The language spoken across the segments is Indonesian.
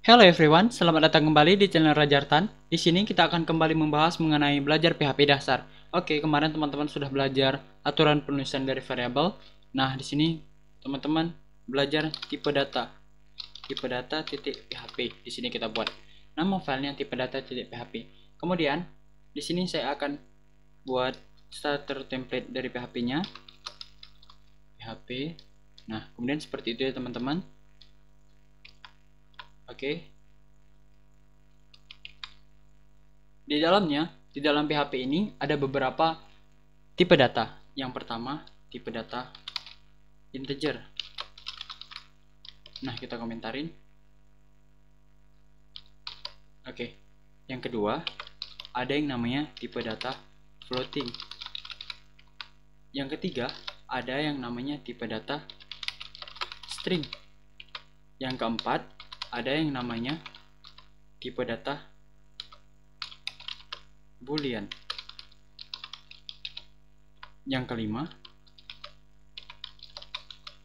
Hello everyone, selamat datang kembali di channel Rajartan. Di sini kita akan kembali membahas mengenai belajar PHP dasar. Oke, kemarin teman-teman sudah belajar aturan penulisan dari variabel. Nah, di sini teman-teman belajar tipe data. Tipe data titik PHP. Di sini kita buat nama filenya tipe data titik PHP. Kemudian di sini saya akan buat starter template dari PHP-nya. PHP. Nah, kemudian seperti itu ya teman-teman. Oke. Di dalam PHP ini ada beberapa tipe data. Yang pertama, tipe data integer. Nah, kita komentarin. Oke. Yang kedua, ada yang namanya tipe data floating. Yang ketiga, ada yang namanya tipe data string. Yang keempat, ada yang namanya tipe data boolean. Yang kelima,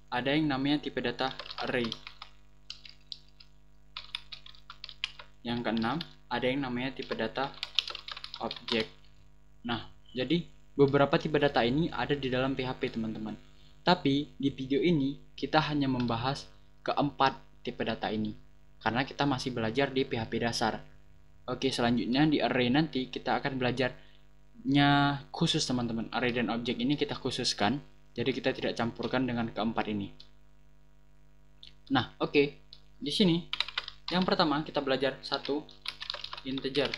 ada yang namanya tipe data array. Yang keenam, ada yang namanya tipe data object. Nah, jadi beberapa tipe data ini ada di dalam PHP teman-teman. Tapi di video ini kita hanya membahas keempat tipe data ini karena kita masih belajar di PHP dasar. Oke, selanjutnya di array nanti kita akan belajarnya khusus teman-teman. Array dan objek ini kita khususkan, jadi kita tidak campurkan dengan keempat ini. Nah, oke. Di sini yang pertama kita belajar satu integer.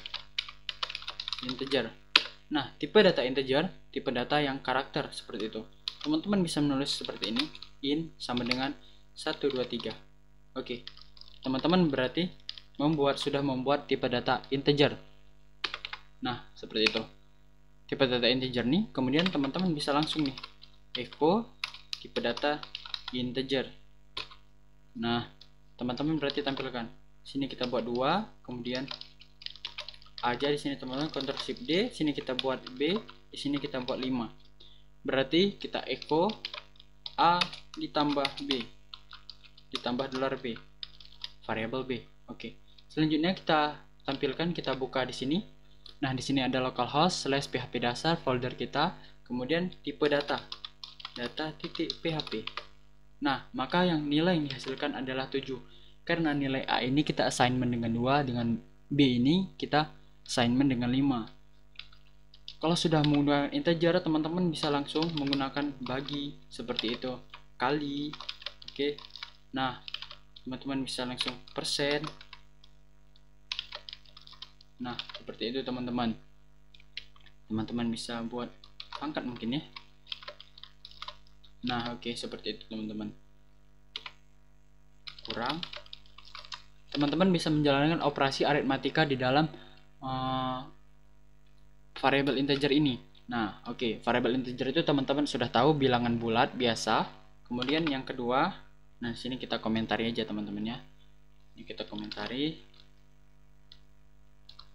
Nah, tipe data integer, tipe data yang karakter seperti itu. Teman-teman bisa menulis seperti ini, in sama dengan 1, 2, 3. Oke. Teman-teman berarti sudah membuat tipe data integer. Nah, seperti itu. Tipe data integer nih, kemudian teman-teman bisa langsung nih echo tipe data integer. Nah, teman-teman berarti tampilkan. Sini kita buat 2, kemudian aja di sini teman-teman Ctrl Shift D, sini kita buat B, di sini kita buat 5. Berarti kita echo A ditambah B ditambah $B variabel B. Oke. Selanjutnya kita tampilkan, kita buka di sini. Nah, di sini ada localhost /php dasar folder kita, kemudian tipe data titik PHP. Nah, maka yang nilai yang dihasilkan adalah 7. Karena nilai A ini kita assignment dengan 2, dengan B ini kita assignment dengan 5. Kalau sudah menggunakan integer, teman-teman bisa langsung menggunakan bagi seperti itu, kali. Oke. Nah, teman-teman bisa langsung persen. Nah, seperti itu teman-teman. Teman-teman bisa buat pangkat mungkin ya. Nah, oke, seperti itu teman-teman. Kurang. Teman-teman bisa menjalankan operasi aritmatika di dalam variabel integer ini. Nah, oke, variabel integer itu teman-teman sudah tahu bilangan bulat biasa. Kemudian yang kedua, nah sini kita komentari aja teman-teman ya. Ini kita komentari.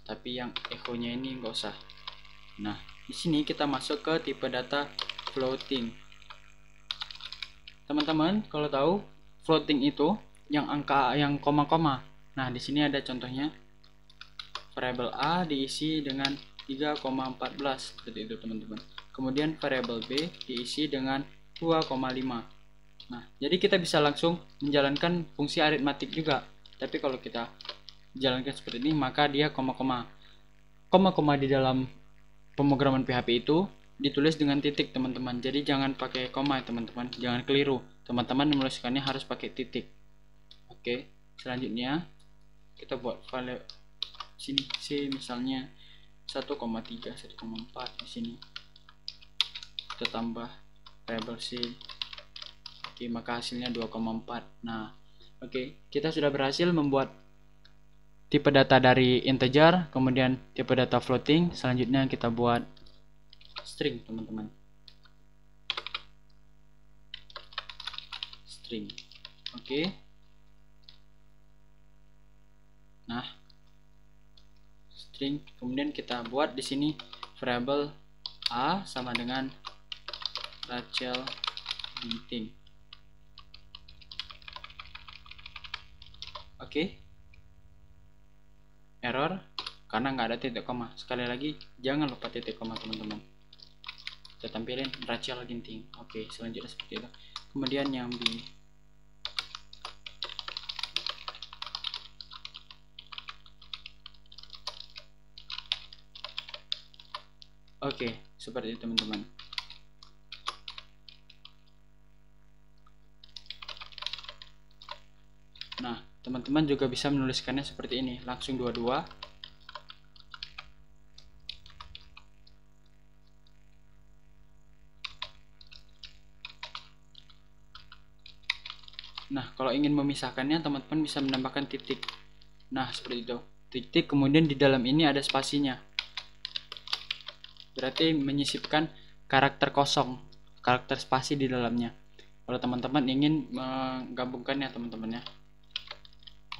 Tapi yang echo-nya ini enggak usah. Nah, di sini kita masuk ke tipe data floating. Teman-teman, kalau tahu floating itu yang angka yang koma-koma. Nah, di sini ada contohnya. Variabel A diisi dengan 3,14 seperti itu teman-teman. Kemudian variabel B diisi dengan 2,5. Nah, jadi kita bisa langsung menjalankan fungsi aritmatik juga. Tapi kalau kita jalankan seperti ini, maka dia koma-koma. Koma-koma di dalam pemrograman PHP itu ditulis dengan titik teman-teman. Jadi jangan pakai koma teman-teman, jangan keliru. Teman-teman menuliskannya harus pakai titik. Oke, selanjutnya kita buat file sini C misalnya 1,3 1,4 di sini kita tambah variabel C. Oke, maka hasilnya 2,4. Nah, oke, kita sudah berhasil membuat tipe data dari integer, kemudian tipe data floating. Selanjutnya kita buat string teman-teman. String. Oke. Nah, string, kemudian kita buat di sini variabel A sama dengan Rachel Binting. Oke. error karena nggak ada titik koma. Sekali lagi jangan lupa titik koma teman-teman. Kita tampilin Rachel Ginting. Oke, selanjutnya seperti itu. Kemudian yang B. Oke, seperti itu teman-teman. Nah, teman-teman juga bisa menuliskannya seperti ini, langsung dua-dua. Nah, kalau ingin memisahkannya, teman-teman bisa menambahkan titik. Nah, seperti itu. Titik, kemudian di dalam ini ada spasinya. Berarti menyisipkan karakter kosong, karakter spasi di dalamnya. Kalau teman-teman ingin menggabungkannya teman-teman ya.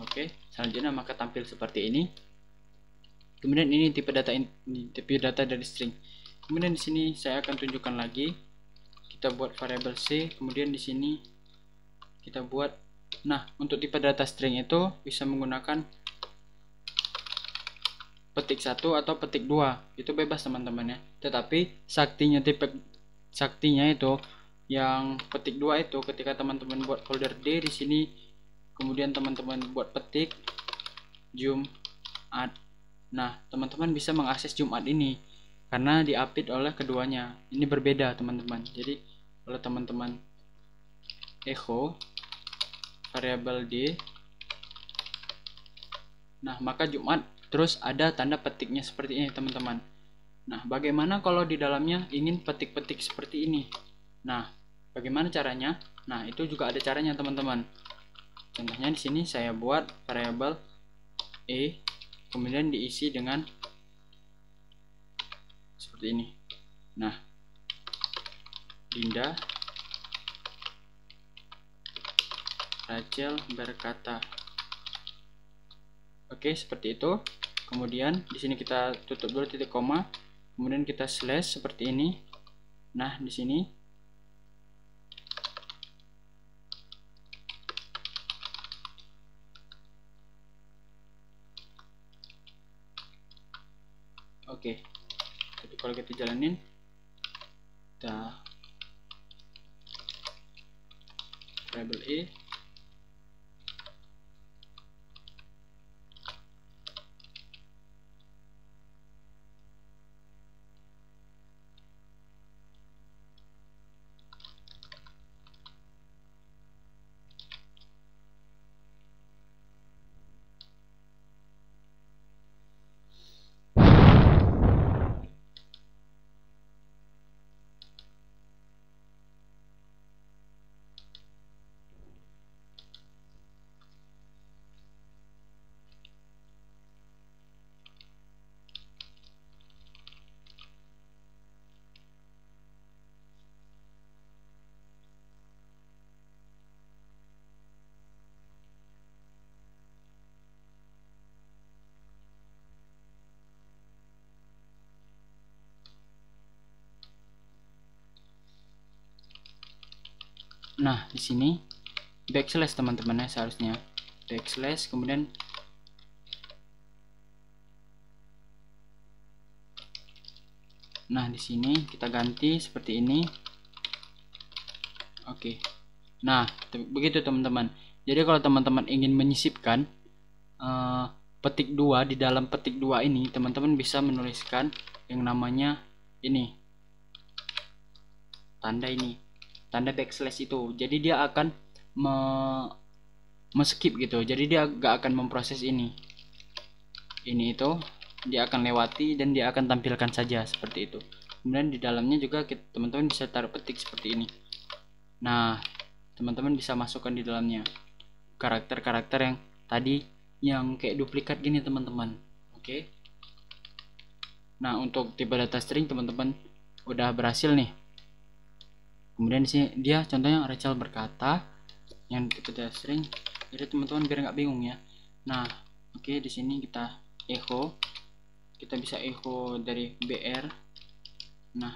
Oke, selanjutnya maka tampil seperti ini. Kemudian ini tipe data dari string. Kemudian di sini saya akan tunjukkan lagi. Kita buat variabel C, kemudian di sini kita buat. Nah, untuk tipe data string itu bisa menggunakan petik 1 atau petik 2, itu bebas teman-teman ya. Tetapi saktinya itu yang petik 2 itu ketika teman-teman buat folder D di sini, kemudian teman-teman buat petik Jumat. Nah, teman-teman bisa mengakses Jumat ini karena diupdate oleh keduanya. Ini berbeda teman-teman. Jadi kalau teman-teman echo variabel D, nah maka Jumat terus ada tanda petiknya seperti ini teman-teman. Nah, bagaimana kalau di dalamnya ingin petik-petik seperti ini? Nah, bagaimana caranya? Nah, itu juga ada caranya teman-teman. Contohnya di sini saya buat variabel E, kemudian diisi dengan seperti ini. Nah, Dinda Rachel berkata. Oke, seperti itu. Kemudian di sini kita tutup dulu titik koma, kemudian kita slash seperti ini. Nah, di sini oke. Jadi kalau kita jalanin, kita variable E, nah di sini backslash teman-teman ya, seharusnya backslash, kemudian nah di sini kita ganti seperti ini. Oke. Nah, begitu teman-teman. Jadi kalau teman-teman ingin menyisipkan petik 2 di dalam petik 2 ini, teman-teman bisa menuliskan yang namanya ini. Tanda ini. Tanda backslash itu. Jadi dia akan skip gitu. Jadi dia gak akan memproses ini. Ini itu dia akan lewati dan dia akan tampilkan saja seperti itu. Kemudian di dalamnya juga teman-teman bisa taruh petik seperti ini. Nah, teman-teman bisa masukkan di dalamnya karakter-karakter yang tadi yang kayak duplikat gini teman-teman. Oke. Nah, untuk tipe data string teman-teman udah berhasil nih. Kemudian di sini dia contohnya Rachel berkata yang tipe data string. Jadi teman-teman biar nggak bingung ya. Nah, oke, di sini kita echo. Kita bisa echo dari BR. Nah,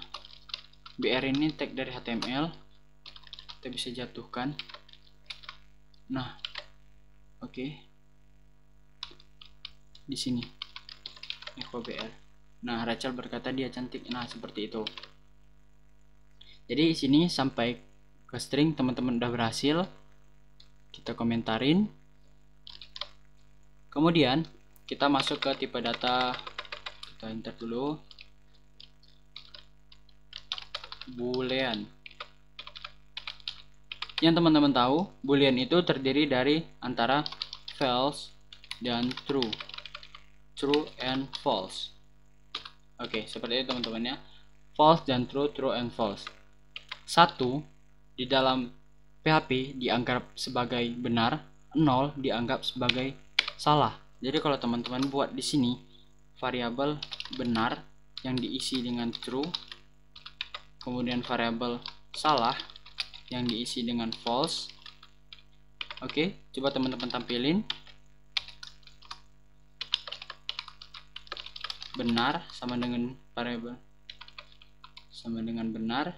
BR ini tag dari HTML. Kita bisa jatuhkan. Nah, oke. Di sini echo BR. Nah, Rachel berkata dia cantik. Nah, seperti itu. Jadi sini sampai ke string teman-teman udah berhasil. Kita komentarin. Kemudian kita masuk ke tipe data. Kita enter dulu. Boolean. Yang teman-teman tahu, boolean itu terdiri dari antara false dan true. True and false. Oke, seperti itu teman-teman ya. False dan true, true and false. Satu di dalam PHP dianggap sebagai benar, 0 dianggap sebagai salah. Jadi kalau teman-teman buat di sini variabel benar yang diisi dengan true, kemudian variabel salah yang diisi dengan false. Oke, coba teman-teman tampilin. Benar sama dengan variabel sama dengan benar,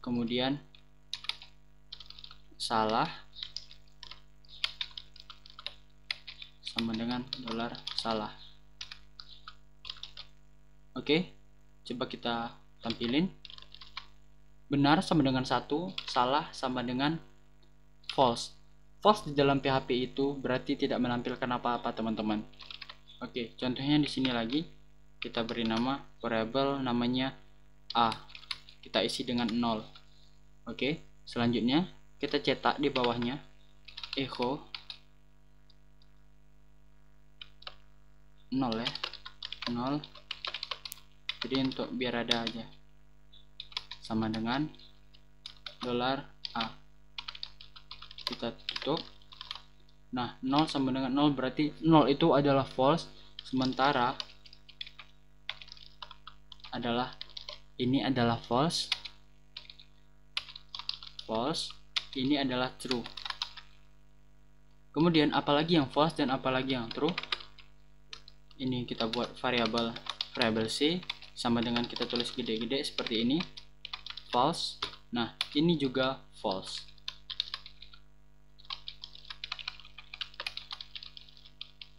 kemudian salah sama dengan $salah. Oke, coba kita tampilin. Benar sama dengan 1, salah sama dengan false. False di dalam PHP itu berarti tidak menampilkan apa-apa teman-teman. Oke, contohnya di sini lagi kita beri nama variabel namanya A. Kita isi dengan 0. Oke, selanjutnya kita cetak di bawahnya echo 0 ya. 0. Jadi untuk biar ada aja. Sama dengan $A. Kita tutup. Nah, 0 sama dengan 0 berarti 0 itu adalah false, sementara ini adalah false, ini adalah true. Kemudian apalagi yang false dan apalagi yang true? Ini kita buat variabel C sama dengan kita tulis gede-gede seperti ini, false. Nah, ini juga false.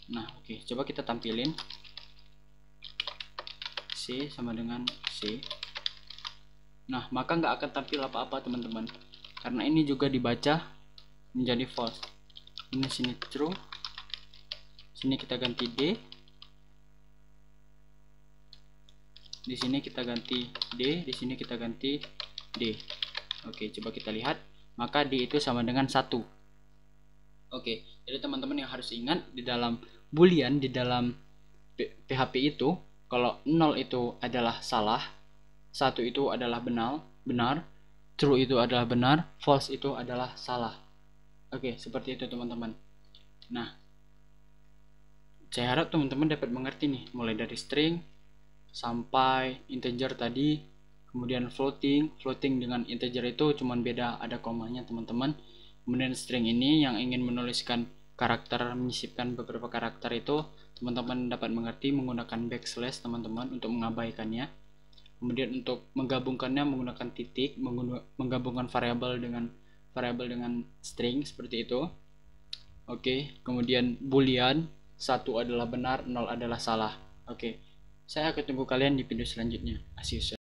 Nah, oke, coba kita tampilin C sama dengan C. Nah, maka nggak akan tampil apa-apa teman-teman, karena ini juga dibaca menjadi false. Ini sini true, sini kita ganti D, di sini kita ganti D, di sini kita ganti D. Oke, coba kita lihat, maka D itu sama dengan 1. Oke, jadi teman-teman yang harus ingat di dalam boolean, di dalam PHP itu, kalau 0 itu adalah salah, 1 itu adalah benar, true itu adalah benar, false itu adalah salah. Oke, seperti itu teman-teman. Nah, saya harap teman-teman dapat mengerti nih, mulai dari string sampai integer tadi, kemudian floating dengan integer itu cuman beda ada komanya teman-teman. Kemudian string ini yang ingin menuliskan karakter, menyisipkan beberapa karakter itu teman-teman dapat mengerti menggunakan backslash teman-teman untuk mengabaikannya. Kemudian untuk menggabungkannya menggunakan titik, menggabungkan variabel dengan string seperti itu. Oke, kemudian boolean 1 adalah benar, 0 adalah salah. Oke, saya akan tunggu kalian di video selanjutnya. As usual.